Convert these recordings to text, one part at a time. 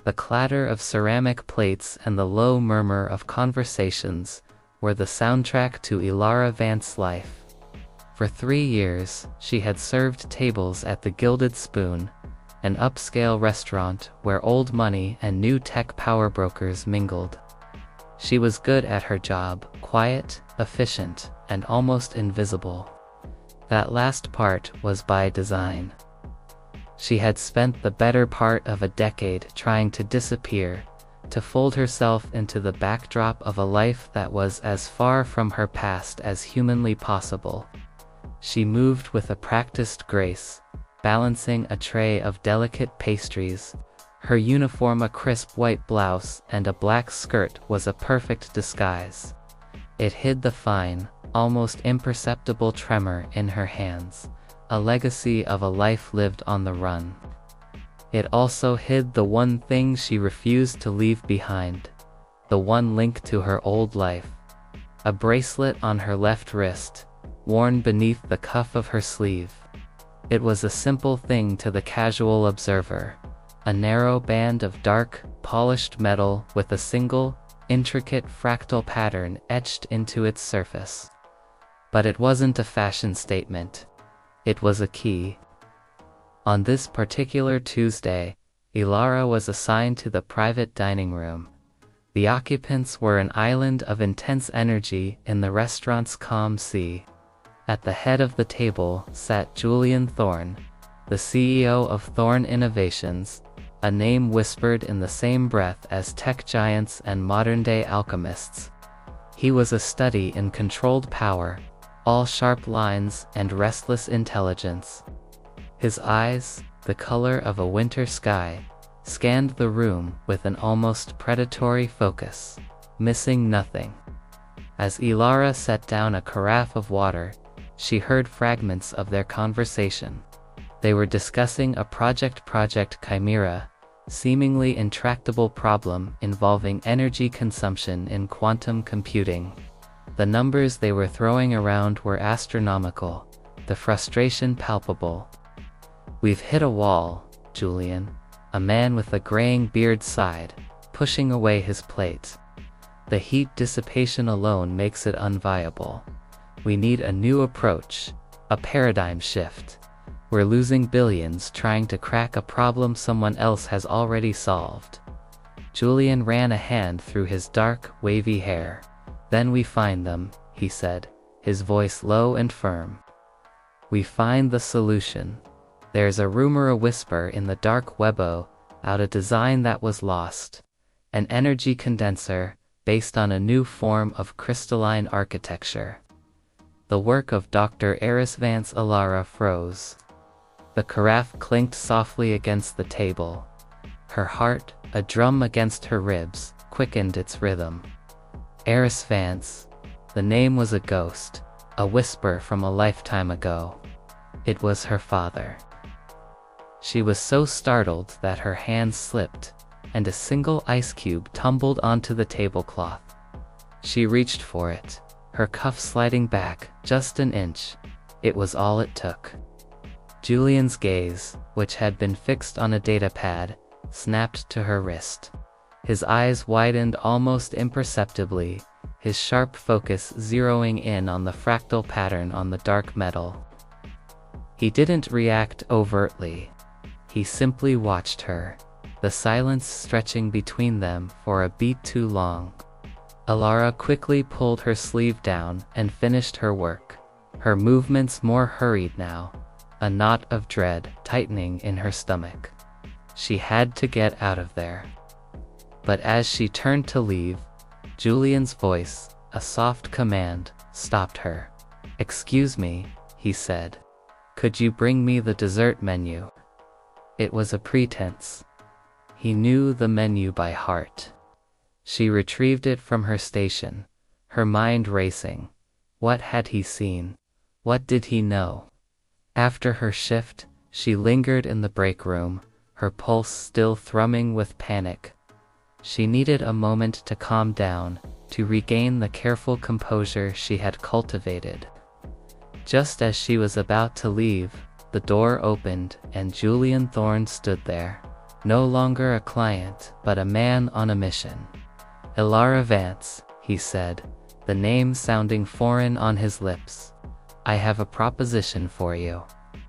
The clatter of ceramic plates and the low murmur of conversations were the soundtrack to Elara Vance's life. For 3 years, she had served tables at the Gilded Spoon, an upscale restaurant where old money and new tech power brokers mingled. She was good at her job, quiet, efficient, and almost invisible. That last part was by design. She had spent the better part of a decade trying to disappear, to fold herself into the backdrop of a life that was as far from her past as humanly possible. She moved with a practiced grace, balancing a tray of delicate pastries. Her uniform, a crisp white blouse and a black skirt, was a perfect disguise. It hid the fine, almost imperceptible tremor in her hands, a legacy of a life lived on the run. It also hid the one thing she refused to leave behind, the one link to her old life. A bracelet on her left wrist, worn beneath the cuff of her sleeve. It was a simple thing to the casual observer, a narrow band of dark, polished metal with a single, intricate fractal pattern etched into its surface. But it wasn't a fashion statement. It was a key. On this particular Tuesday, Elara was assigned to the private dining room. The occupants were an island of intense energy in the restaurant's calm sea. At the head of the table sat Julian Thorne, the CEO of Thorne Innovations, a name whispered in the same breath as tech giants and modern-day alchemists. He was a study in controlled power, all sharp lines and restless intelligence. His eyes, the color of a winter sky, scanned the room with an almost predatory focus, missing nothing. As Elara set down a carafe of water, she heard fragments of their conversation. They were discussing a Project Chimera, seemingly intractable problem involving energy consumption in quantum computing. The numbers they were throwing around were astronomical, the frustration palpable. "We've hit a wall, Julian," a man with a graying beard sighed, pushing away his plate. "The heat dissipation alone makes it unviable. We need a new approach, a paradigm shift. We're losing billions trying to crack a problem someone else has already solved." Julian ran a hand through his dark, wavy hair. "Then we find them," he said, his voice low and firm. "We find the solution. There's a rumor, a whisper in the dark webo, out a design that was lost. An energy condenser, based on a new form of crystalline architecture." The work of Dr. Elara Vance. Elara froze. The carafe clinked softly against the table. Her heart, a drum against her ribs, quickened its rhythm. Elara Vance. The name was a ghost, a whisper from a lifetime ago. It was her father. She was so startled that her hands slipped, and a single ice cube tumbled onto the tablecloth. She reached for it, her cuff sliding back just an inch. It was all it took. Julian's gaze, which had been fixed on a datapad, snapped to her wrist. His eyes widened almost imperceptibly, his sharp focus zeroing in on the fractal pattern on the dark metal. He didn't react overtly. He simply watched her, the silence stretching between them for a beat too long. Elara quickly pulled her sleeve down and finished her work, her movements more hurried now, a knot of dread tightening in her stomach. She had to get out of there. But as she turned to leave, Julian's voice, a soft command, stopped her. "Excuse me," he said. "Could you bring me the dessert menu?" It was a pretense. He knew the menu by heart. She retrieved it from her station, her mind racing. What had he seen? What did he know? After her shift, she lingered in the break room, her pulse still thrumming with panic. She needed a moment to calm down, to regain the careful composure she had cultivated. Just as she was about to leave, the door opened and Julian Thorne stood there, No longer a client, but a man on a mission. Elara Vance, he said, the name sounding foreign on his lips. I have a proposition for you.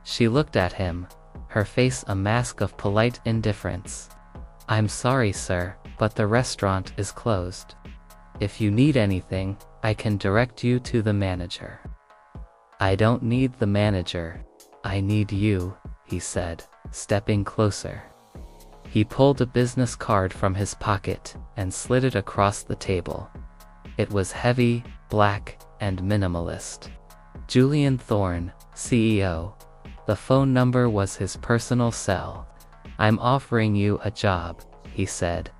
She looked at him, her face a mask of polite indifference. I'm sorry, sir, but the restaurant is closed. If you need anything, I can direct you to the manager. I don't need the manager. I need you, he said, stepping closer. He pulled a business card from his pocket and slid it across the table. It was heavy, black, and minimalist. Julian Thorne, CEO. The phone number was his personal cell. I'm offering you a job, he said.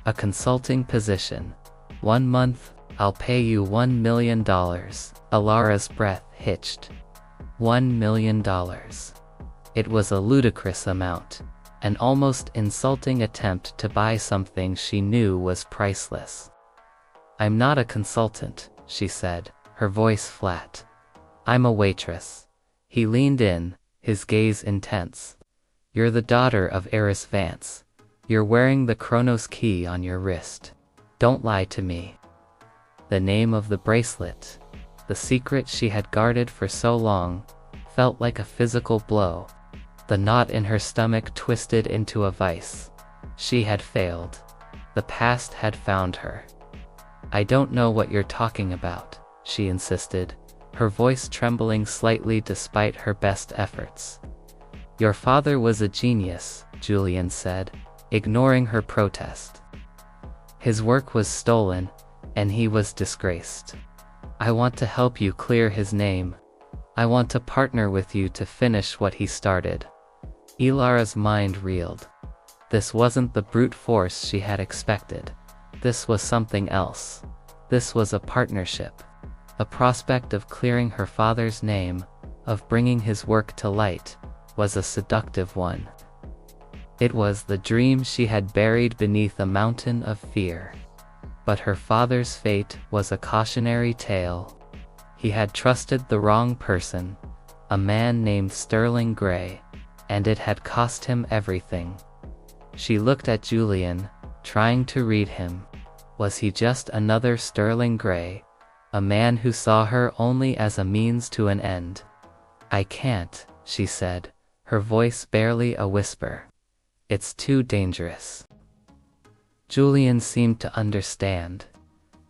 A consulting position. 1 month, I'll pay you $1 million. Elara's breath hitched. $1 million. It was a ludicrous amount, an almost insulting attempt to buy something she knew was priceless. I'm not a consultant, she said, her voice flat. I'm a waitress. He leaned in, his gaze intense. You're the daughter of Elara Vance. You're wearing the Chronos Key on your wrist. Don't lie to me. The name of the bracelet, the secret she had guarded for so long, felt like a physical blow. The knot in her stomach twisted into a vice. She had failed. The past had found her. I don't know what you're talking about, she insisted, her voice trembling slightly despite her best efforts. Your father was a genius, Julian said, ignoring her protest. His work was stolen, and he was disgraced. I want to help you clear his name. I want to partner with you to finish what he started. Elara's mind reeled. This wasn't the brute force she had expected. This was something else. This was a partnership. A prospect of clearing her father's name, of bringing his work to light, was a seductive one. It was the dream she had buried beneath a mountain of fear. But her father's fate was a cautionary tale. He had trusted the wrong person, a man named Sterling Gray, and it had cost him everything. She looked at Julian, trying to read him. Was he just another Sterling Gray, a man who saw her only as a means to an end? I can't, she said, her voice barely a whisper. It's too dangerous. Julian seemed to understand.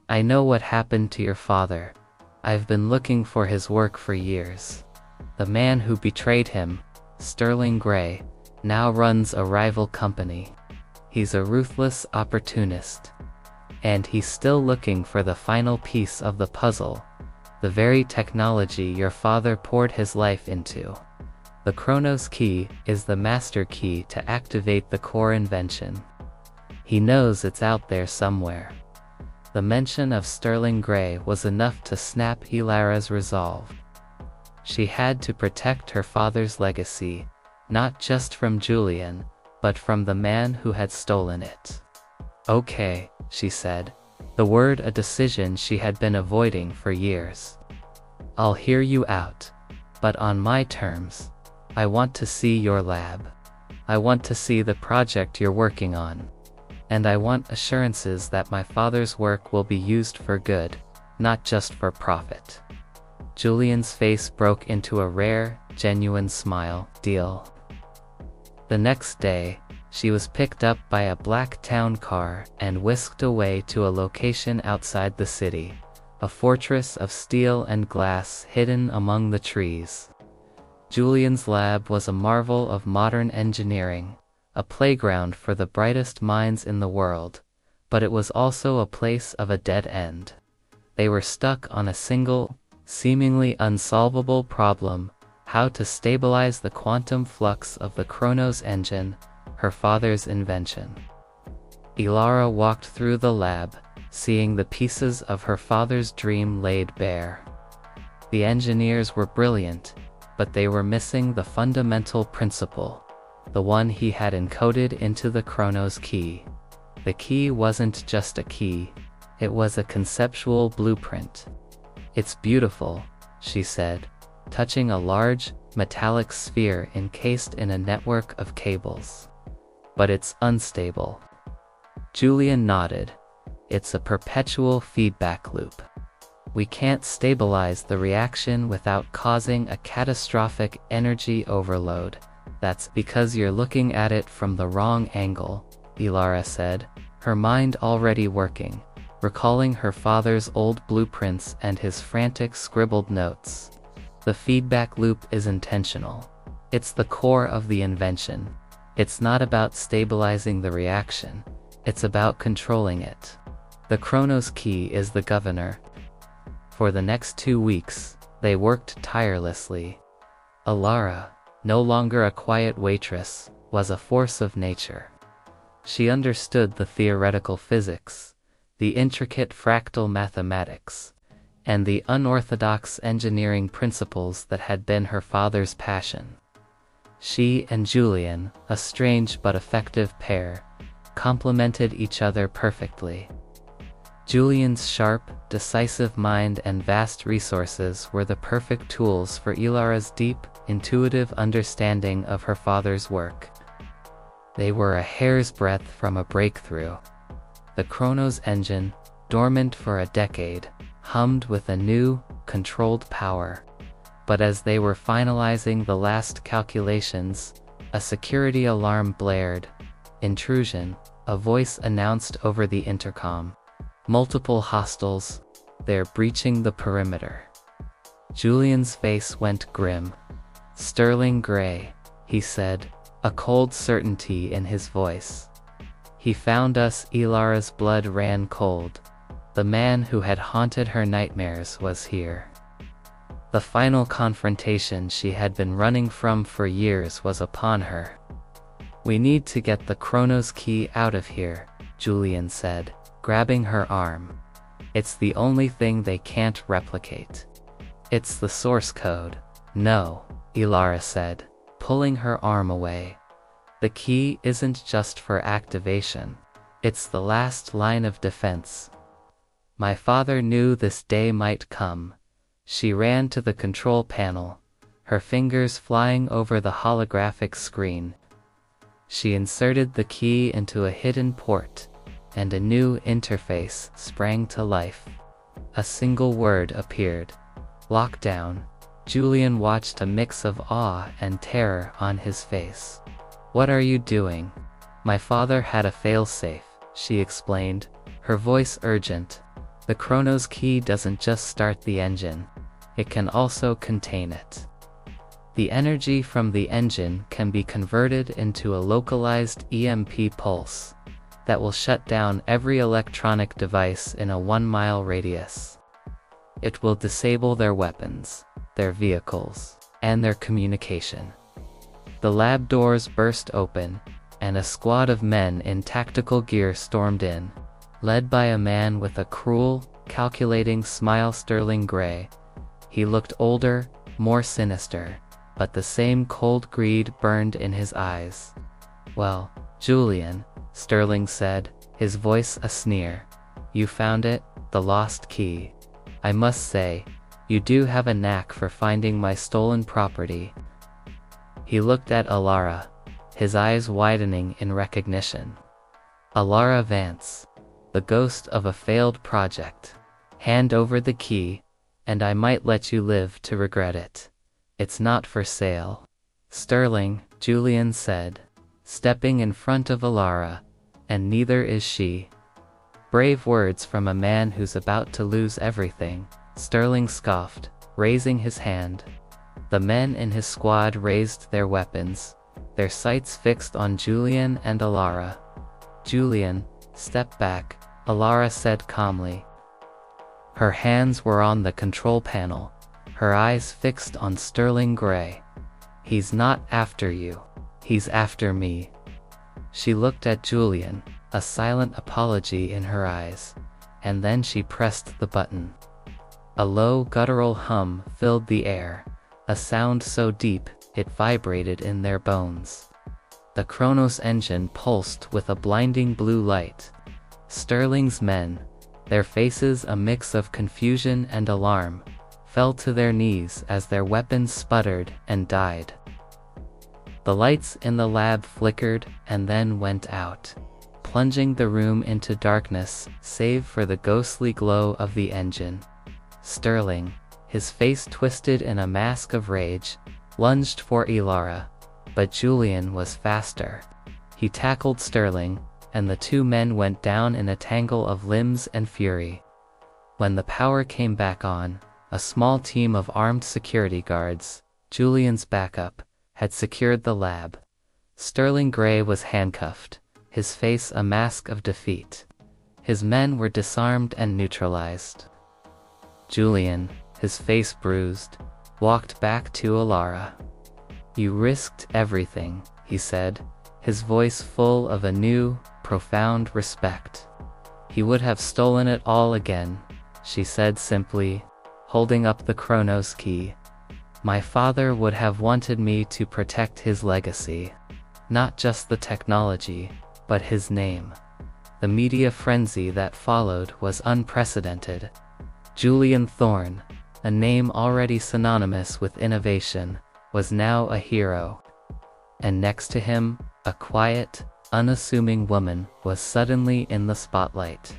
I know what happened to your father. I've been looking for his work for years. The man who betrayed him, Sterling Gray, now runs a rival company. He's a ruthless opportunist. And he's still looking for the final piece of the puzzle, the very technology your father poured his life into. The Chronos Key is the master key to activate the core invention. He knows it's out there somewhere. The mention of Sterling Gray was enough to snap Elara's resolve. She had to protect her father's legacy, not just from Julian, but from the man who had stolen it. Okay, she said, the word a decision she had been avoiding for years. I'll hear you out, but on my terms. I want to see your lab. I want to see the project you're working on. And I want assurances that my father's work will be used for good, not just for profit. Julian's face broke into a rare, genuine smile. Deal. The next day, she was picked up by a black town car and whisked away to a location outside the city, a fortress of steel and glass hidden among the trees. Julian's lab was a marvel of modern engineering, a playground for the brightest minds in the world, but it was also a place of a dead end. They were stuck on a single, seemingly unsolvable problem: how to stabilize the quantum flux of the Chronos engine, her father's invention. Elara walked through the lab, seeing the pieces of her father's dream laid bare. The engineers were brilliant, but they were missing the fundamental principle, the one he had encoded into the Chronos Key. The key wasn't just a key, it was a conceptual blueprint. It's beautiful, she said, touching a large, metallic sphere encased in a network of cables. but it's unstable. Julian nodded. It's a perpetual feedback loop. We can't stabilize the reaction without causing a catastrophic energy overload. That's because you're looking at it from the wrong angle, Elara said, her mind already working, recalling her father's old blueprints and his frantic scribbled notes. The feedback loop is intentional. It's the core of the invention. It's not about stabilizing the reaction. It's about controlling it. The Chronos Key is the governor. For the next 2 weeks, they worked tirelessly. Elara, no longer a quiet waitress, was a force of nature. She understood the theoretical physics, the intricate fractal mathematics, and the unorthodox engineering principles that had been her father's passion. She and Julian, a strange but effective pair, complemented each other perfectly. Julian's sharp, decisive mind and vast resources were the perfect tools for Elara's deep, intuitive understanding of her father's work. They were a hair's breadth from a breakthrough. The Chronos engine, dormant for a decade, hummed with a new, controlled power. But as they were finalizing the last calculations, a security alarm blared. Intrusion, a voice announced over the intercom. Multiple hostiles, they're breaching the perimeter. Julian's face went grim. Sterling Gray, he said, a cold certainty in his voice. He found us. Elara's blood ran cold. The man who had haunted her nightmares was here. The final confrontation she had been running from for years was upon her. We need to get the Chronos Key out of here, Julian said, grabbing her arm. It's the only thing they can't replicate. It's the source code. No, Elara said, pulling her arm away. The key isn't just for activation. It's the last line of defense. My father knew this day might come. She ran to the control panel, her fingers flying over the holographic screen. She inserted the key into a hidden port, and a new interface sprang to life. A single word appeared. Lockdown. Julian watched a mix of awe and terror on his face. What are you doing? My father had a failsafe, she explained, her voice urgent. The Chronos Key doesn't just start the engine. It can also contain it. The energy from the engine can be converted into a localized EMP pulse that will shut down every electronic device in a 1-mile radius. It will disable their weapons, their vehicles, and their communication. The lab doors burst open, and a squad of men in tactical gear stormed in, led by a man with a cruel, calculating smile. Sterling Gray. He looked older, more sinister, but the same cold greed burned in his eyes. Well, Julian, Sterling said, his voice a sneer. You found it, the lost key. I must say, you do have a knack for finding my stolen property. He looked at Elara, his eyes widening in recognition. Elara Vance, the ghost of a failed project. Hand over the key, and I might let you live to regret it. It's not for sale. Sterling, Julian said, stepping in front of Elara, and neither is she. Brave words from a man who's about to lose everything, Sterling scoffed, raising his hand. The men in his squad raised their weapons, their sights fixed on Julian and Elara. Julian, step back, Elara said calmly. Her hands were on the control panel, her eyes fixed on Sterling Gray. He's not after you. He's after me. She looked at Julian, a silent apology in her eyes, and then she pressed the button. A low guttural hum filled the air, a sound so deep it vibrated in their bones. The Chronos engine pulsed with a blinding blue light. Sterling's men, their faces a mix of confusion and alarm, fell to their knees as their weapons sputtered and died. The lights in the lab flickered and then went out, plunging the room into darkness save for the ghostly glow of the engine. Sterling, his face twisted in a mask of rage, lunged for Elara, but Julian was faster. He tackled Sterling, and the two men went down in a tangle of limbs and fury. When the power came back on, a small team of armed security guards, Julian's backup, had secured the lab. Sterling Gray was handcuffed, his face a mask of defeat. His men were disarmed and neutralized. Julian, his face bruised, walked back to Elara. "You risked everything," he said, his voice full of a new, profound respect. "He would have stolen it all again," she said simply, holding up the Chronos Key. "My father would have wanted me to protect his legacy. Not just the technology, but his name." The media frenzy that followed was unprecedented. Julian Thorne, a name already synonymous with innovation, was now a hero. And next to him, a quiet, unassuming woman was suddenly in the spotlight.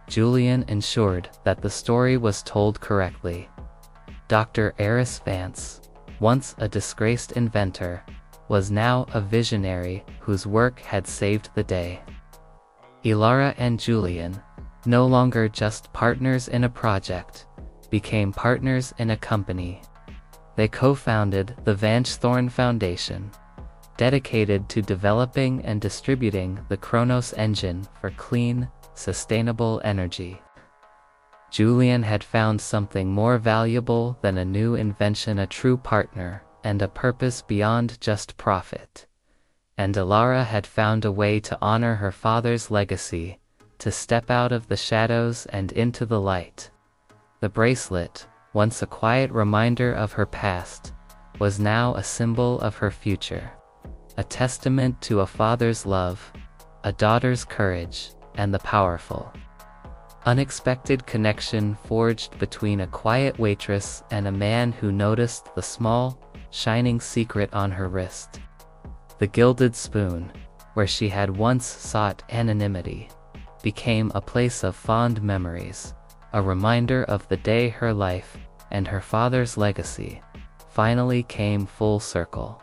Julian ensured that the story was told correctly. Dr. Elara Vance, once a disgraced inventor, was now a visionary whose work had saved the day. Elara and Julian, no longer just partners in a project, became partners in a company. They co-founded the Vance Thorne Foundation, dedicated to developing and distributing the Chronos engine for clean, sustainable energy. Julian had found something more valuable than a new invention, a true partner, and a purpose beyond just profit. And Elara had found a way to honor her father's legacy, to step out of the shadows and into the light. The bracelet, once a quiet reminder of her past, was now a symbol of her future. A testament to a father's love, a daughter's courage, and the powerful, unexpected connection forged between a quiet waitress and a man who noticed the small, shining secret on her wrist. The Gilded Spoon, where she had once sought anonymity, became a place of fond memories, a reminder of the day her life, and her father's legacy, finally came full circle.